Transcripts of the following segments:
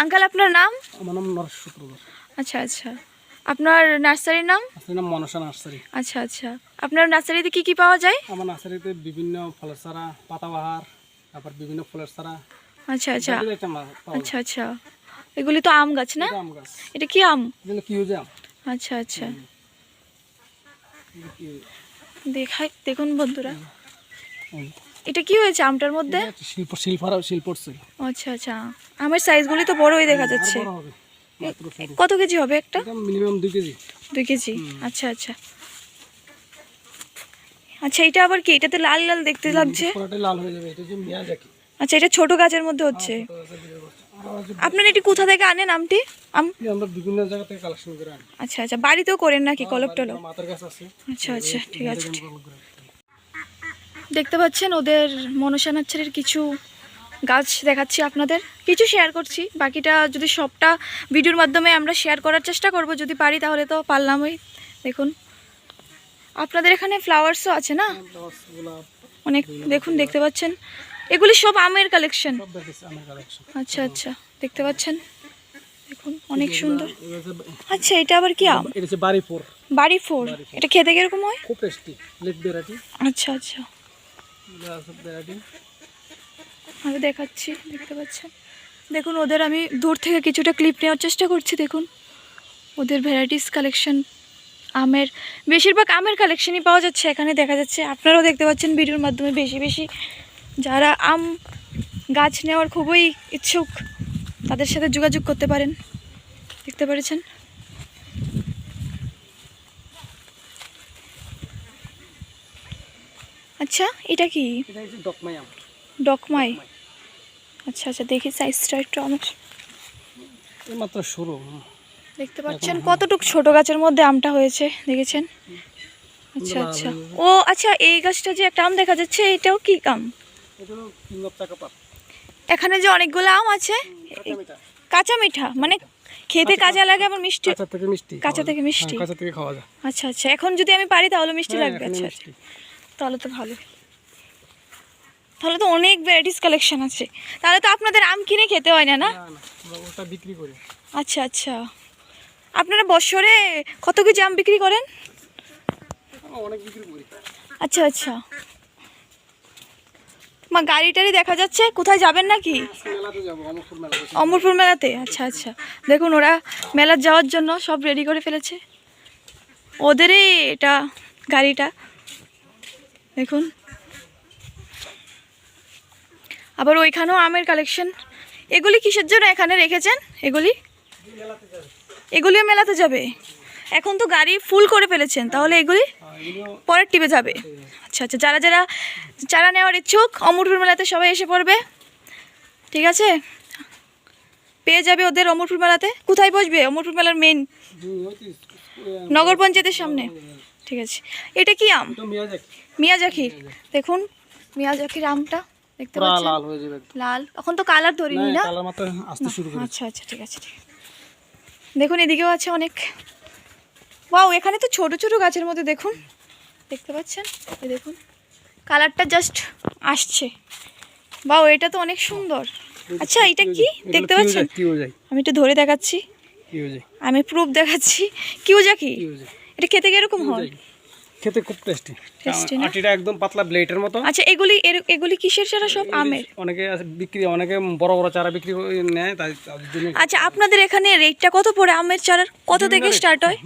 Uncle আপনার নাম? আমার নাম নরেশ শুক্রবার। আচ্ছা আচ্ছা, আপনার নার্সারির নাম? আসলে নাম মনসা নার্সারি। আচ্ছা আচ্ছা, আপনার নার্সারিতে কি কি পাওয়া যায়? আমার নার্সারিতে বিভিন্ন ফলের চারা, পাতাবাহার, তারপর বিভিন্ন ফুলের চারা। আচ্ছা আচ্ছা আচ্ছা আচ্ছা, এগুলি তো আম গাছ না? আম গাছ। এটা কি আম? এগুলো কি হয়েছে আম? আচ্ছা আচ্ছা, দেখাই দেখুন বন্ধুরা, এটা কি হয়েছে আমটার মধ্যে? শিল্পর আচ্ছা আচ্ছা, আমের সাইজগুলি তো বড়ই দেখা যাচ্ছে। কত কেজি হবে একটা? Minimum 2 KG. 2 কেজি, আচ্ছা আচ্ছা আচ্ছা। এটা আবার কি? এটাতে লাল লাল দেখতে লাগছে। পুরোটাই লাল হয়ে যাবে। এটা যে মিয়াজাকি। আচ্ছা, এটা ছোট গাছের মধ্যে হচ্ছে। আপনার এটি কোথা থেকে আনেন আমটি? আমরা বিভিন্ন জায়গা থেকে কালেকশন করে আনি। আচ্ছা আচ্ছা, বাড়িতেও করেন নাকি কলপ টলপ? মাথার গাছ আছে। আচ্ছা আচ্ছা, ঠিক আছে। দেখতে পাচ্ছেন ওদের মনসা নার্সারির কিছু গাছ দেখাচ্ছি আপনাদের, কিছু শেয়ার করছি, বাকিটা যদি সবটা ভিডিওর মাধ্যমে আমরা শেয়ার করার চেষ্টা করব, যদি পারি তাহলে তো পারলামই। দেখুন আপনাদের এখানে ফ্লাওয়ার্সও আছে না অনেক, দেখুন দেখতে পাচ্ছেন এগুলি সব আমের কালেকশন। আচ্ছা আচ্ছা, দেখতে পাচ্ছেন দেখুন অনেক সুন্দর। আচ্ছা, এটা আবার কি আম? এটা হচ্ছে বাড়িপুর। বাড়িপুর, এটা খেতে কিরকম হয়? খুব টেস্টি, লেট ভ্যারাইটি। আচ্ছা আচ্ছা, আমি দেখাচ্ছি, দেখতে পাচ্ছেন দেখুন ওদের আমি দূর থেকে কিছুটা ক্লিপ নেওয়ার চেষ্টা করছি। দেখুন ওদের ভ্যারাইটিস কালেকশন, আমের বেশিরভাগ আমের কালেকশনই পাওয়া যাচ্ছে এখানে দেখা যাচ্ছে। আপনারাও দেখতে পাচ্ছেন ভিডিওর মাধ্যমে বেশি বেশি যারা আম গাছ নেওয়ার খুবই ইচ্ছুক তাদের সাথে যোগাযোগ করতে পারেন, দেখতে পেরেছেন। আচ্ছা, এটা কি? এটা হচ্ছে ডকমাই আম। ডকমাই, আচ্ছা আচ্ছা, দেখি সাইজটা একটু আমার। এই মাত্র শুরু। দেখতে পাচ্ছেন কতটুকু ছোট গাছের মধ্যে আমটা হয়েছে, দেখেছেন? আচ্ছা আচ্ছা, ও আচ্ছা, এই গাছটা যে একটা আম দেখা যাচ্ছে, এটাও কি আম? এখানে যে অনেকগুলো আম আছে, কাঁচা মিঠা, মানে খেতে কাঁচা লাগে আবার মিষ্টি। কাঁচা থেকে মিষ্টি, কাঁচা থেকে খাওয়া যায়। আচ্ছা আচ্ছা, এখন যদি আমি পারি তাহলে মিষ্টি লাগবে। আচ্ছা আচ্ছা, তাহলে তো ভালো, তাহলে তো অনেক ভ্যারাইটিস কালেকশন আছে। তাহলে তো আপনাদের আম কিনে খেতে হয় না? না, ওটা বিক্রি করি। আচ্ছা আচ্ছা, আপনারা বছরে কত কেজি আম বিক্রি করেন? অনেক বিক্রি করি। আচ্ছা আচ্ছা, মা গাড়ি টাড়ি দেখা যাচ্ছে, কোথায় যাবেন নাকি? মেলাতে যাব, অমরপুর মেলাতে। অমরপুর মেলাতে, আচ্ছা আচ্ছা। দেখুন ওরা মেলার যাওয়ার জন্য সব রেডি করে ফেলেছে, ওদেরই এটা গাড়িটা দেখুন। আবার ওইখানেও আমের কালেকশন। এগুলি কিসের জন্য এখানে রেখেছেন? এগুলিও মেলাতে যাবে? এখন তো গাড়ি ফুল করে ফেলেছেন, তাহলে এগুলি পরের টিপে যাবে। আচ্ছা আচ্ছা, যারা যারা চারা নেওয়ার ইচ্ছুক অমরপুর মেলাতে সবাই এসে পড়বে, ঠিক আছে? পেয়ে যাবে ওদের অমরপুর মেলাতে। কোথায় বসবে অমরপুর মেলার মেন? নগর পঞ্চায়েতের সামনে, ঠিক আছে। এটা কি আম? মিয়াজাকির, দেখুন মিয়াজাকির আমটা দেখতে পাচ্ছেন, লাল হয়ে যাবে, লাল। এখন তো কালার ধরিনি না? কালার মাত্র আসতে শুরু করেছে। আচ্ছা আচ্ছা, ঠিক আছে ঠিক আছে। দেখুন এদিকেও আছে অনেক। ওয়াও, এখানে তো ছোট ছোট গাছের মধ্যে দেখুন, দেখতে পাচ্ছেন, এই দেখুন কালারটা জাস্ট আসছে। বাও, এটা তো অনেক সুন্দর। আচ্ছা, এটা কি দেখতে পাচ্ছেন? আমি একটু ধরে দেখাচ্ছি, আমি প্রুফ দেখাচ্ছি। কিউজাকি, এটা খেতে কিরকম হয়? খেতে খুব টেস্টি। টেস্টি না? আটিটা একদম পাতলা ব্লেডের মতো। আচ্ছা, এগুলি কিসের চারা? সব আমের? অনেকে আছে বিক্রি, অনেকে বড় বড় চারা বিক্রি করে নেয়, তাই তাদের জন্য। আচ্ছা, আপনাদের এখানে রেটটা কত পড়ে আমের চারার? কত থেকে স্টার্ট হয়?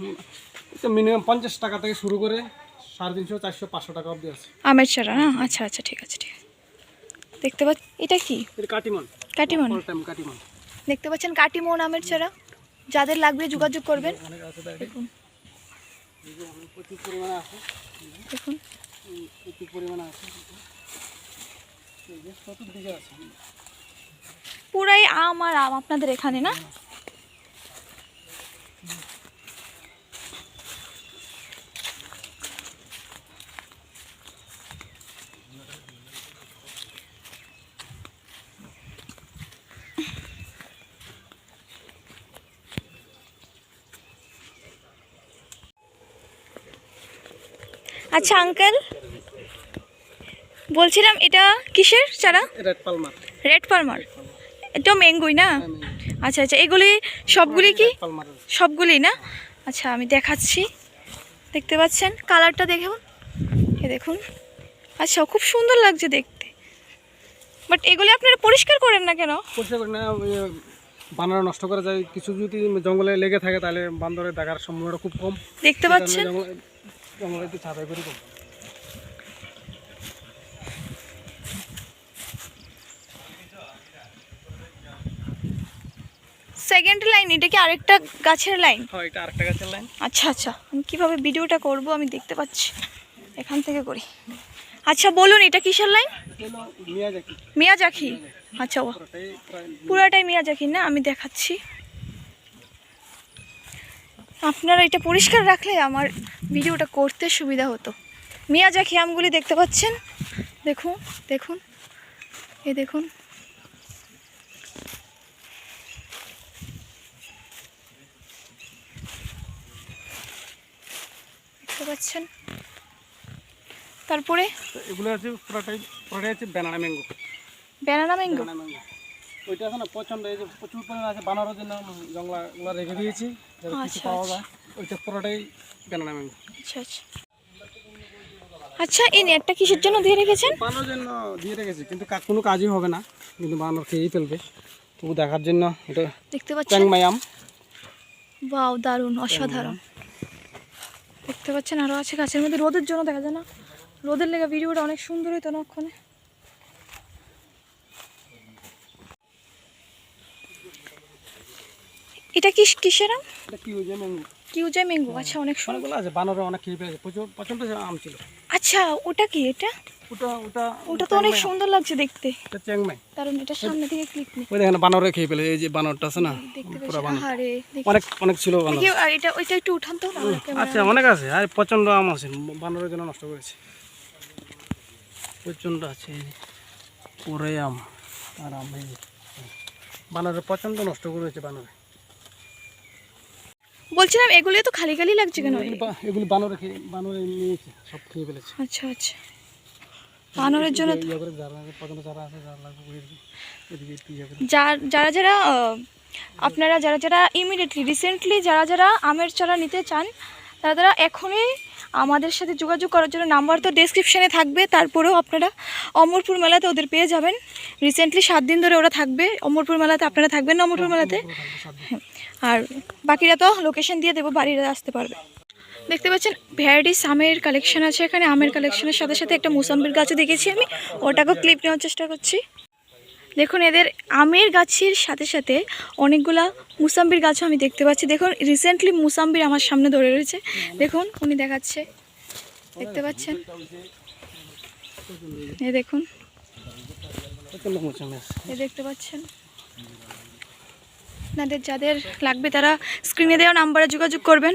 মিনিমাম 50 টাকা থেকে শুরু করে 350, 400, 500 টাকা অবধি আছে আমের চারা না? আচ্ছা আচ্ছা, ঠিক আছে ঠিক আছে। দেখতে পাচ্ছেন এটা কি? এটা কাটিমন। কাটিমন, কাটিমন দেখতে পাচ্ছেন কাটিমন আমের চারা। যাদের লাগবে যোগাযোগ করবেন। দেখুন প্রচুর পরিমাণে আছে, দেখুন প্রচুর পরিমাণে আছে, চতুর্দিকে আছে পুরাই আম আর আম আপনাদের এখানে না? আচ্ছা আঙ্কেল, বলছিলাম এটা কিসের চারা? Red Palmer. রেড পালমার, এটা ম্যাঙ্গোই না? আচ্ছা আচ্ছা, এগুলি সবগুলি কি? পালমার সবগুলি না? আচ্ছা আমি দেখাচ্ছি, দেখতে পাচ্ছেন কালারটা দেখুন, এ দেখুন। আচ্ছা খুব সুন্দর লাগছে দেখতে, বাট এগুলি আপনারা পরিষ্কার করেন না কেন? পরিষ্কার করি না, ওই বানর নষ্ট করা যায়। কিছু যদি জঙ্গলে লেগে থাকে তাহলে বান্দরের দেখার সম্ভাবনা খুব কম। দেখতে পাচ্ছেন জঙ্গলে একটু ছাপাই করি কম। সেকেন্ড লাইন, এটা কি আরেকটা গাছের লাইন? হ্যাঁ, এটা আরেকটা গাছের লাইন। আচ্ছা আচ্ছা, আমি কীভাবে ভিডিওটা করব আমি দেখতে পাচ্ছি, এখান থেকে করি। আচ্ছা বলুন, এটা কিসের লাইন? Miyazaki Miyazaki. আচ্ছা ও পুরাটাই মিয়াজাকি না? আমি দেখাচ্ছি। আপনারা এটা পরিষ্কার রাখলে আমার ভিডিওটা করতে সুবিধা হতো। মিয়াজাকি আমগুলি দেখতে পাচ্ছেন, দেখুন দেখুন, এ দেখুন। দেখতে পাচ্ছেন। তারপরে এগুলো আছে পুরোটাই হচ্ছে banana mango. Banana mango. Banana mango ওইটা আছে না প্রচণ্ড, এই যে প্রচুর পরিমাণে আছে, বানানোর জন্য জঙ্গলাগুলো রেখে দিয়েছি যাতে কিছু আচ্ছা পাওয়া আচ্ছা যায়। ওইটা পুরোটাই ব্যানানা ম্যাঙ্গো। আচ্ছা আচ্ছা। আচ্ছা এই নেটটা কিসের জন্য দিয়ে রেখেছেন? বানানোর জন্য দিয়ে রেখেছি, কিন্তু কোনো কাজই হবে না, কিন্তু বানর খেয়েই ফেলবে। তবু দেখার জন্য এটা দেখতে পাচ্ছেন। চ্যাংমাই আম। বাও, দারুণ, অসাধারণ। দেখতে পাচ্ছেন আরও আছে গাছের মধ্যে, রোদের জন্য দেখা যায় না, রোদের লেগে ভিডিওটা অনেক সুন্দর হইতো না ওখানে। এটা কিসের আম? এটা কি হয়েছে ম্যাঙ্গো? কিউজা ম্যাঙ্গো। আচ্ছা অনেক সুন্দর। অনেকগুলো আছে, বানরে অনেক খেয়ে ফেলেছে, প্রচুর প্রচণ্ড আম ছিল। আচ্ছা ওটা কি? এটা ওটা ওটা ওটা তো অনেক সুন্দর লাগছে দেখতে, এটা চ্যাংমাই। কারণ এটা সামনে থেকে ক্লিক নেই। ওই দেখেন বানরে খেয়ে ফেলে, এই যে বানরটা আছে না, দেখতে পুরো পাচ্ছি। বানর আরে অনেক অনেক ছিল বানর। দেখি আর এটা ওইটা একটু উঠান তো না। আচ্ছা অনেক আছে, আর প্রচণ্ড আম আছে, বানরের জন্য নষ্ট করেছে। প্রচণ্ড আছে, এই যে পুরো আম আর আম, এই যে বানরে প্রচণ্ড নষ্ট করেছে বানরে। বলছিলাম এগুলো তো খালি খালি লাগছে কেন? এগুলি বানরে নিয়েছে, সব খেয়ে ফেলেছে। আচ্ছা আচ্ছা, বানরের জন্য ইয়ে করে প্রচণ্ড চারা আছে, যারা লাগবে এদিকে একটু ইয়ে করে। যারা যারা আপনারা যারা যারা ইমিডিয়েটলি রিসেন্টলি যারা যারা আমের চারা নিতে চান, তারা তারা এখনই আমাদের সাথে যোগাযোগ করার জন্য নাম্বার তো ডেসক্রিপশানে থাকবে। তারপরেও আপনারা অমরপুর মেলাতে ওদের পেয়ে যাবেন। রিসেন্টলি 7 দিন ধরে ওরা থাকবে অমরপুর মেলাতে। আপনারা থাকবেন না অমরপুর মেলাতে? হ্যাঁ, আর বাকিরা তো লোকেশন দিয়ে দেবো, বাড়িতে আসতে পারবে। দেখতে পাচ্ছেন ভ্যারাইটিস আমের কালেকশন আছে এখানে। আমের কালেকশনের সাথে সাথে একটা মুসাম্বির গাছও দেখেছি আমি, ওটাকেও ক্লিপ নেওয়ার চেষ্টা করছি। দেখুন এদের আমের গাছের সাথে সাথে অনেকগুলা মুসাম্বির গাছও আমি দেখতে পাচ্ছি। দেখুন রিসেন্টলি মুসাম্বির আমার সামনে ধরে রয়েছে, দেখুন উনি দেখাচ্ছে, দেখতে পাচ্ছেন। এই দেখুন, এই দেখতে পাচ্ছেন। আপনাদের যাদের লাগবে তারা স্ক্রিনে দেওয়া নাম্বারে যোগাযোগ করবেন।